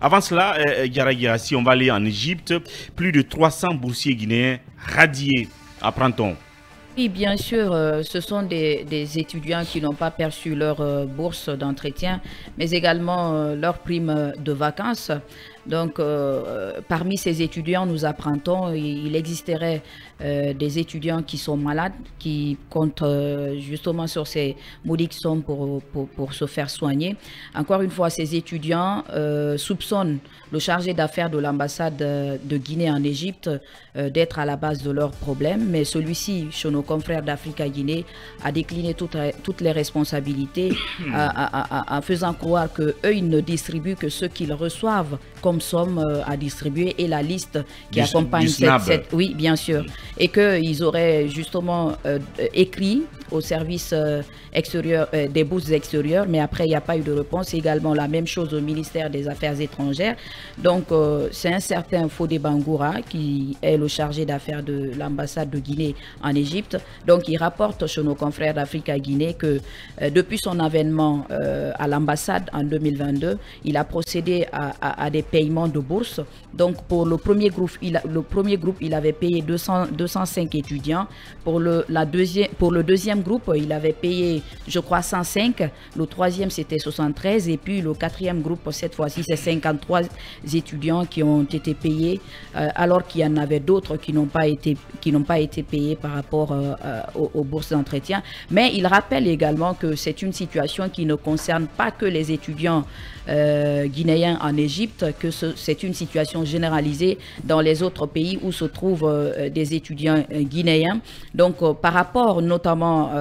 Avant cela, Yara, si on va aller en Égypte, plus de 300 boursiers guinéens radiés, apprend-on. Oui, bien sûr, ce sont des étudiants qui n'ont pas perçu leur bourse d'entretien, mais également leur prime de vacances. Donc, parmi ces étudiants, nous apprendons il existerait des étudiants qui sont malades, qui comptent justement sur ces modiques sommes pour se faire soigner. Encore une fois, ces étudiants soupçonnent le chargé d'affaires de l'ambassade de Guinée en Égypte d'être à la base de leurs problèmes, mais celui-ci, chez nos confrères d'Africa-Guinée, a décliné toutes les responsabilités en faisant croire qu'eux, ils ne distribuent que ce qu'ils reçoivent comme somme à distribuer et la liste qui accompagne cette... Oui, bien sûr. Et qu'ils auraient justement écrit au service extérieur, des bourses extérieures, mais après, il n'y a pas eu de réponse. Également, la même chose au ministère des Affaires étrangères. Donc, c'est un certain Fodé Bangoura qui est le chargé d'affaires de l'ambassade de Guinée en Égypte. Donc, il rapporte chez nos confrères d'Africa-Guinée que depuis son avènement à l'ambassade en 2022, il a procédé à des paiements de bourse. Donc, pour le premier groupe, il avait payé 205 étudiants. Pour le deuxième groupe, il avait payé, je crois, 105. Le troisième, c'était 73. Et puis, le quatrième groupe, cette fois-ci, c'est 53 étudiants qui ont été payés, alors qu'il y en avait d'autres qui n'ont pas été payés par rapport aux bourses d'entretien. Mais il rappelle également que c'est une situation qui ne concerne pas que les étudiants guinéens en Égypte, que c'est une situation généralisée dans les autres pays où se trouvent des étudiants guinéens. Donc, par rapport notamment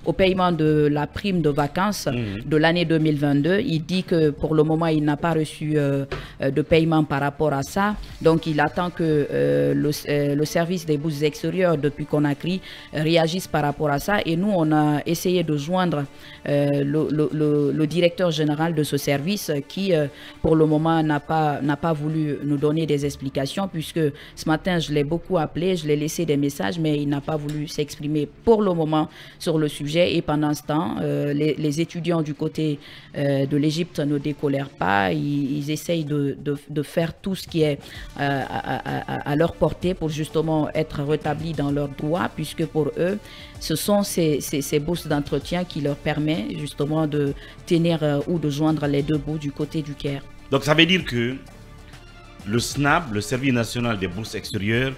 au paiement de la prime de vacances de l'année 2022, il dit que pour le moment, il n'a pas reçu de paiement par rapport à ça. Donc, il attend que le service des bourses extérieures depuis Conakry réagisse par rapport à ça. Et nous, on a essayé de joindre le directeur général de ce service qui, pour le moment, n'a pas voulu nous donner des explications, puisque ce matin, je l'ai beaucoup appelé, je l'ai laissé des messages, mais il n'a pas voulu s'exprimer pour le moment sur le sujet. Et pendant ce temps, les étudiants du côté de l'Égypte ne décolèrent pas. Ils essayent de faire tout ce qui est à leur portée pour justement être rétablis dans leurs droits, puisque pour eux, ce sont ces bourses d'entretien qui leur permettent justement de tenir ou de joindre les deux bouts du côté du Caire. Donc ça veut dire que le SNAB, le Service national des bourses extérieures,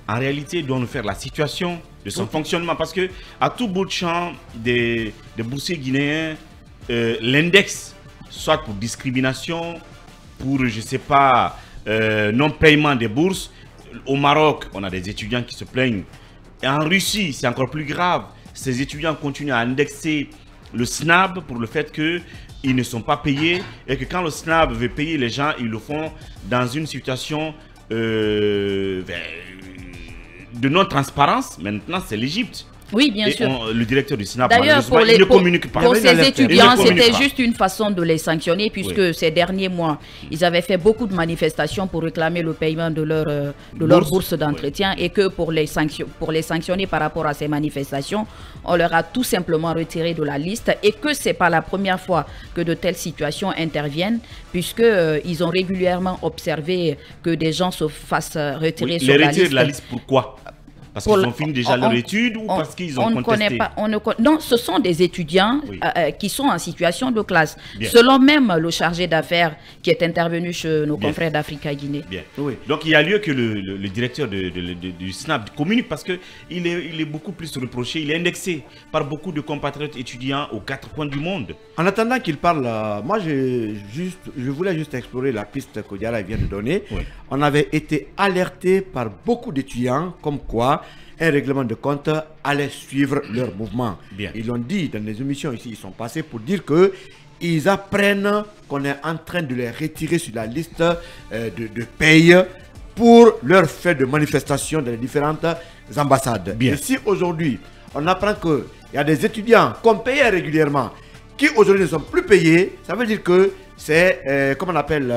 en réalité doit nous faire la situation de son fonctionnement, parce que à tout bout de champ des boursiers guinéens, l'index, soit pour discrimination, pour je sais pas, non-paiement des bourses. Au Maroc, on a des étudiants qui se plaignent. Et en Russie, c'est encore plus grave. Ces étudiants continuent à indexer le SNAB pour le fait qu'ils ne sont pas payés, et que quand le SNAB veut payer les gens, ils le font dans une situation de non-transparence. Maintenant, c'est l'Égypte. Oui, bien sûr. Le directeur du SNAB, d'ailleurs, il ne communique pas. Pour ces étudiants, c'était juste une façon de les sanctionner, puisque ces derniers mois, ils avaient fait beaucoup de manifestations pour réclamer le paiement de leur bourse d'entretien, et que pour les sanctionner par rapport à ces manifestations, on leur a tout simplement retiré de la liste, et que ce n'est pas la première fois que de telles situations interviennent, puisqu'ils ont régulièrement observé que des gens se fassent retirer sur la liste. Les retirer de la liste, pourquoi ? Parce qu'ils ont fini déjà leur étude, ou parce qu'ils ont contesté? Non, ce sont des étudiants qui sont en situation de classe. Bien. Selon même le chargé d'affaires qui est intervenu chez nos confrères d'Africa-Guinée. Oui. Donc il y a lieu que le directeur du SNAB communique, parce qu'il est beaucoup plus reproché. Il est indexé par beaucoup de compatriotes étudiants aux 4 coins du monde. En attendant qu'il parle, moi je voulais juste explorer la piste que Diarra vient de donner. Oui. On avait été alerté par beaucoup d'étudiants comme quoi un règlement de compte allait suivre leur mouvement. Bien. Ils l'ont dit dans les émissions ici, ils sont passés pour dire que ils apprennent qu'on est en train de les retirer sur la liste de paye pour leur fait de manifestation dans les différentes ambassades. Bien. Et si aujourd'hui, on apprend qu'il y a des étudiants qu'on payait régulièrement qui aujourd'hui ne sont plus payés, ça veut dire que c'est, comment on appelle,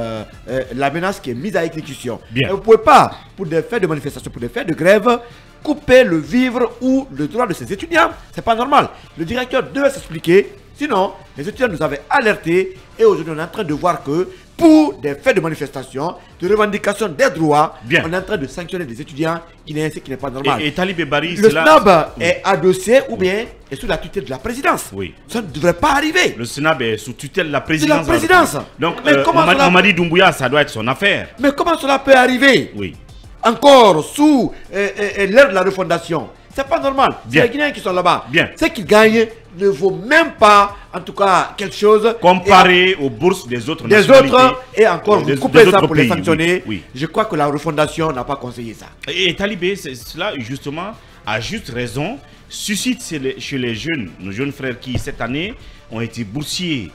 la menace qui est mise à exécution. Et vous ne pouvez pas, pour des faits de manifestation, pour des faits de grève, couper le vivre ou le droit de ces étudiants. C'est pas normal. Le directeur devait s'expliquer. Sinon, les étudiants nous avaient alertés, et aujourd'hui on est en train de voir que pour des faits de manifestation, de revendication des droits. Bien. On est en train de sanctionner des étudiants guinéens, ce qui n'est pas normal. Et Talibé Bari, Le SNAB est adossé ou bien est sous la tutelle de la présidence. Oui. Ça ne devrait pas arriver. Le SNAB est sous tutelle de la C'est présidence. la présidence. Donc, Mais comment cela... Mamadi Doumbouya, ça doit être son affaire. Mais comment cela peut arriver? Oui. Encore sous l'ère de la refondation. C'est pas normal. C'est les Guinéens qui sont là-bas. Bien. Ce qu'ils gagnent ne vaut même pas, en tout cas, quelque chose. Comparé aux bourses des autres nationalités. Et encore, vous des coupez ça autres pour les pays, sanctionner. oui. Je crois que la refondation n'a pas conseillé ça. Et Talibé, cela, justement, à juste raison, suscite chez les jeunes, nos jeunes frères qui, cette année, ont été boursiers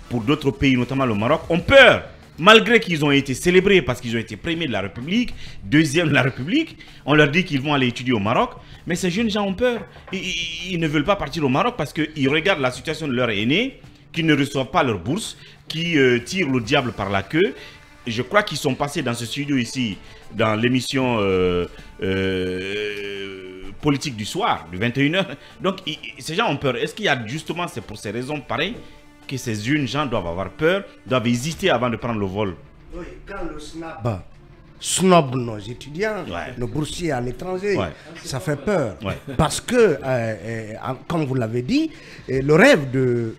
pour d'autres pays, notamment le Maroc, ont peur. Malgré qu'ils ont été célébrés parce qu'ils ont été premiers de la République, deuxième de la République, on leur dit qu'ils vont aller étudier au Maroc. Mais ces jeunes gens ont peur. Ils ne veulent pas partir au Maroc parce qu'ils regardent la situation de leurs aînés, qui ne reçoivent pas leur bourse, qui tirent le diable par la queue. Et je crois qu'ils sont passés dans ce studio ici, dans l'émission politique du soir, de 21h. Donc, ces gens ont peur. Est-ce qu'il y a justement, c'est pour ces raisons pareilles, que ces jeunes gens doivent avoir peur, doivent hésiter avant de prendre le vol? Oui, quand le SNAB snob nos étudiants, nos boursiers à l'étranger, ça fait peur. Parce que, comme vous l'avez dit, le rêve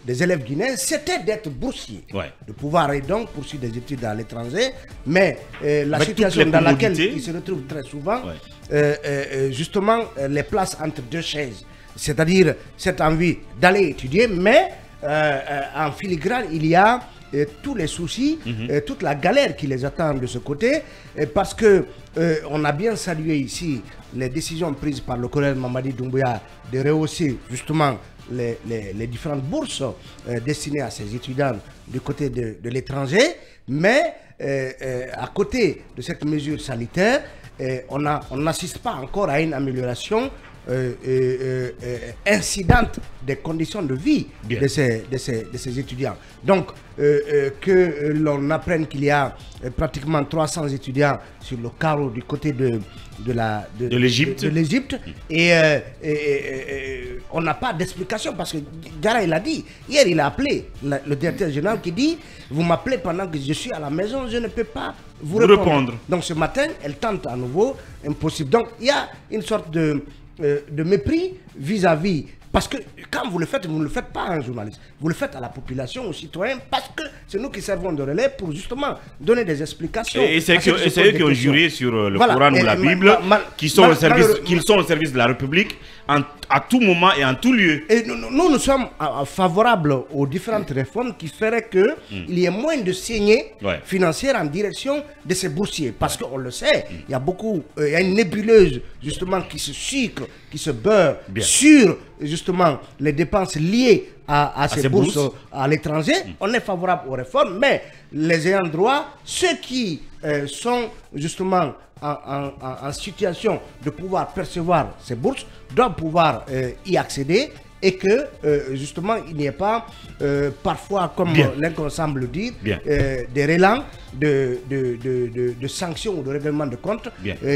des élèves guinéens, c'était d'être boursier. De pouvoir et donc poursuivre des études à l'étranger. Mais la situation dans laquelle ils se retrouvent très souvent, justement, les place entre deux chaises. C'est-à-dire cette envie d'aller étudier, mais en filigrane, il y a tous les soucis, toute la galère qui les attend de ce côté, parce que on a bien salué ici les décisions prises par le colonel Mamadi Doumbouya de rehausser justement les différentes bourses destinées à ces étudiants du côté de l'étranger, mais à côté de cette mesure sanitaire, on n'assiste pas encore à une amélioration incidente des conditions de vie de ces étudiants. Donc, que l'on apprenne qu'il y a pratiquement 300 étudiants sur le carreau du côté de l'Égypte, et on n'a pas d'explication parce que Gara, il a dit, hier il a appelé le directeur général qui dit, vous m'appelez pendant que je suis à la maison, je ne peux pas vous répondre. Donc ce matin, elle tente à nouveau, impossible. Donc il y a une sorte de mépris vis-à-vis, parce que quand vous ne le faites pas à un journaliste, vous le faites à la population, aux citoyens, parce que c'est nous qui servons de relais pour justement donner des explications. Et c'est eux qui ont juré sur le Coran ou la Bible, qui sont au service de la République à tout moment et en tout lieu. Et nous sommes favorables aux différentes réformes qui feraient qu'il y ait moins de saignées financières en direction de ces boursiers. Parce qu'on le sait, il y a il y a une nébuleuse justement qui se sucre, qui se beurre sur justement les dépenses liées à ces bourses à l'étranger. On est favorable aux réformes, mais les ayants droit, ceux qui sont justement en situation de pouvoir percevoir ces bourses, doivent pouvoir y accéder, et que justement il n'y ait pas parfois, comme l'un semble dire, des relents de sanctions ou de règlement de compte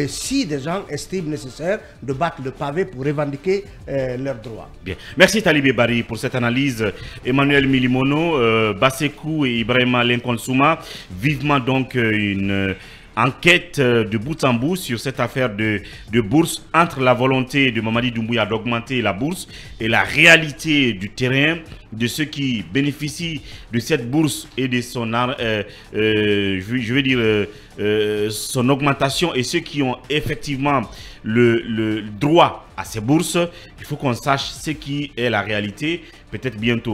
si des gens estiment nécessaire de battre le pavé pour revendiquer leurs droits. Merci Talibé Bari pour cette analyse. Emmanuel Milimono, Basekou et Ibrahima Lenkonsouma, vivement donc une enquête de bout en bout sur cette affaire de bourse, entre la volonté de Mamadi Doumbouya d'augmenter la bourse et la réalité du terrain de ceux qui bénéficient de cette bourse et de son, son augmentation, et ceux qui ont effectivement le droit à ces bourses. Il faut qu'on sache ce qui est la réalité, peut-être bientôt.